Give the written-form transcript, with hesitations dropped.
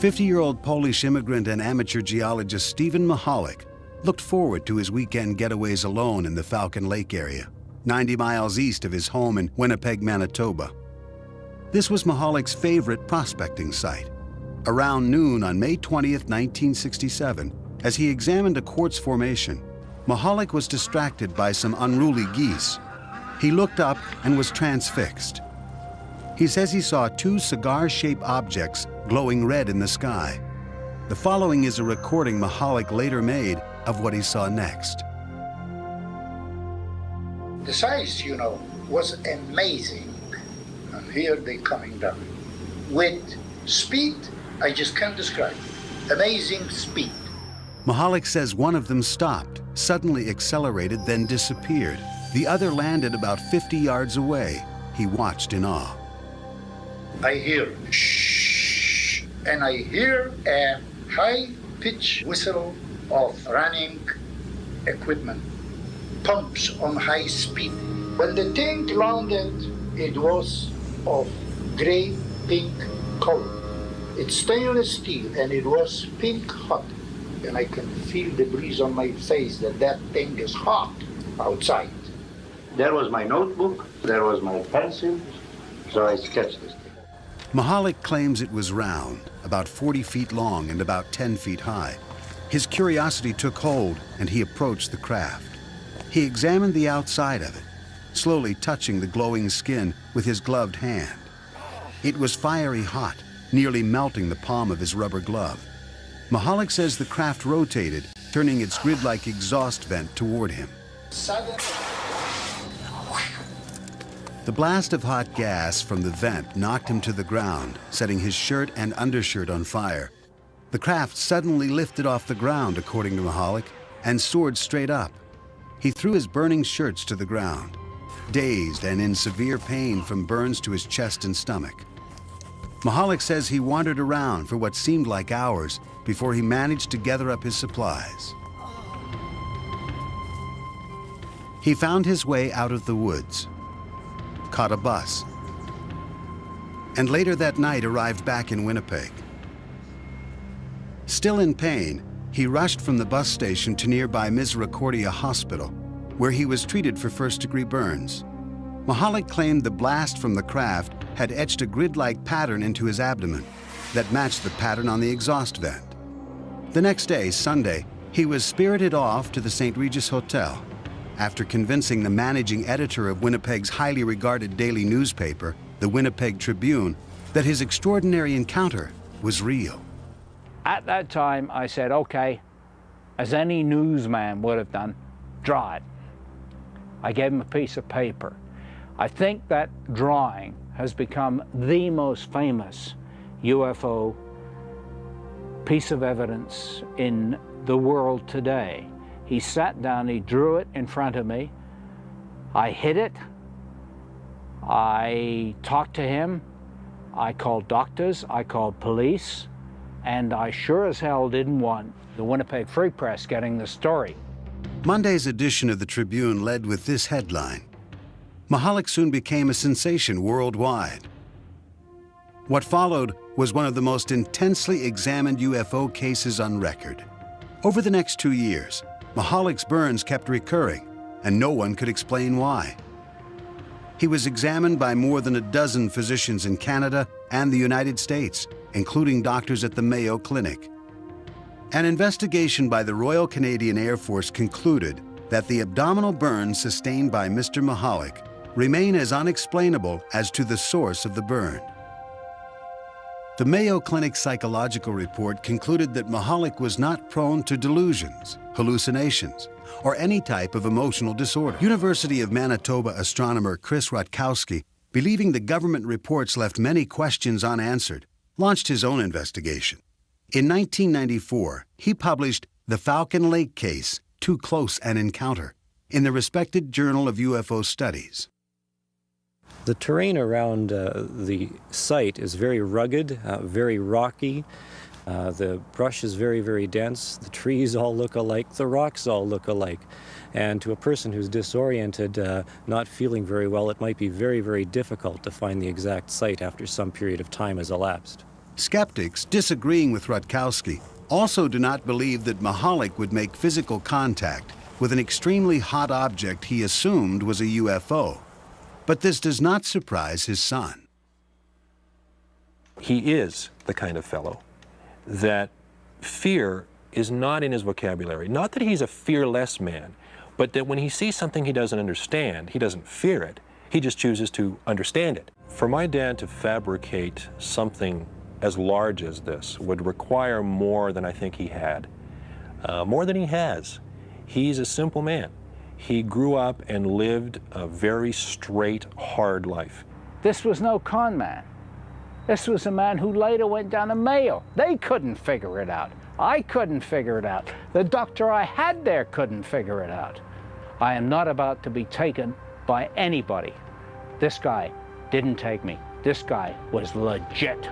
50-year-old Polish immigrant and amateur geologist Stephen Michalak looked forward to his weekend getaways alone in the Falcon Lake area, 90 miles east of his home in Winnipeg, Manitoba. This was Michalak's favorite prospecting site. Around noon on May 20th, 1967, as he examined a quartz formation, Michalak was distracted by some unruly geese. He looked up and was transfixed. He says he saw two cigar-shaped objects glowing red in the sky. The following is a recording Michalak later made of what he saw next. The size, was amazing. And here they're coming down. With speed, I just can't describe. Amazing speed. Michalak says one of them stopped, suddenly accelerated, then disappeared. The other landed about 50 yards away. He watched in awe. I hear shh, and I hear a high-pitched whistle of running equipment, pumps on high speed. When the thing landed, it was of gray-pink color. It's stainless steel, and it was pink hot. And I can feel the breeze on my face that thing is hot outside. There was my notebook, there was my pencil, so I sketched this thing. Michalak claims it was round, about 40 feet long and about 10 feet high. His curiosity took hold, and he approached the craft. He examined the outside of it, slowly touching the glowing skin with his gloved hand. It was fiery hot, nearly melting the palm of his rubber glove. Michalak says the craft rotated, turning its grid-like exhaust vent toward him. The blast of hot gas from the vent knocked him to the ground, setting his shirt and undershirt on fire. The craft suddenly lifted off the ground, according to Michalak, and soared straight up. He threw his burning shirts to the ground, dazed and in severe pain from burns to his chest and stomach. Michalak says he wandered around for what seemed like hours before he managed to gather up his supplies. He found his way out of the woods, caught a bus, and later that night arrived back in Winnipeg. Still in pain, he rushed from the bus station to nearby Misericordia Hospital, where he was treated for first-degree burns. Michalak claimed the blast from the craft had etched a grid-like pattern into his abdomen that matched the pattern on the exhaust vent. The next day, Sunday, he was spirited off to the St. Regis Hotel after convincing the managing editor of Winnipeg's highly regarded daily newspaper, the Winnipeg Tribune, that his extraordinary encounter was real. At that time, I said, okay, as any newsman would have done, draw it. I gave him a piece of paper. I think that drawing has become the most famous UFO piece of evidence in the world today. He sat down, he drew it in front of me. I hid it. I talked to him. I called doctors, I called police, and I sure as hell didn't want the Winnipeg Free Press getting the story. Monday's edition of the Tribune led with this headline: Michalak soon became a sensation worldwide. What followed was one of the most intensely examined UFO cases on record. Over the next 2 years, Michalak's burns kept recurring, and no one could explain why. He was examined by more than a dozen physicians in Canada and the United States, including doctors at the Mayo Clinic. An investigation by the Royal Canadian Air Force concluded that the abdominal burns sustained by Mr. Michalak remain as unexplainable as to the source of the burn. The Mayo Clinic psychological report concluded that Michalak was not prone to delusions, hallucinations, or any type of emotional disorder. University of Manitoba astronomer Chris Rutkowski, believing the government reports left many questions unanswered, launched his own investigation. In 1994, he published The Falcon Lake Case, Too Close an Encounter, in the respected Journal of UFO Studies. The terrain around the site is very rugged, very rocky. The brush is very, very dense. The trees all look alike. The rocks all look alike. And to a person who's disoriented, not feeling very well, it might be very, very difficult to find the exact site after some period of time has elapsed. Skeptics, disagreeing with Rutkowski, also do not believe that Michalak would make physical contact with an extremely hot object he assumed was a UFO. But this does not surprise his son. He is the kind of fellow that fear is not in his vocabulary. Not that he's a fearless man, but that when he sees something he doesn't understand, he doesn't fear it. He just chooses to understand it. For my dad to fabricate something as large as this would require more than I think he had, more than he has. He's a simple man. He grew up and lived a very straight, hard life. This was no con man. This was a man who later went down to Mayo. They couldn't figure it out. I couldn't figure it out. The doctor I had there couldn't figure it out. I am not about to be taken by anybody. This guy didn't take me. This guy was legit.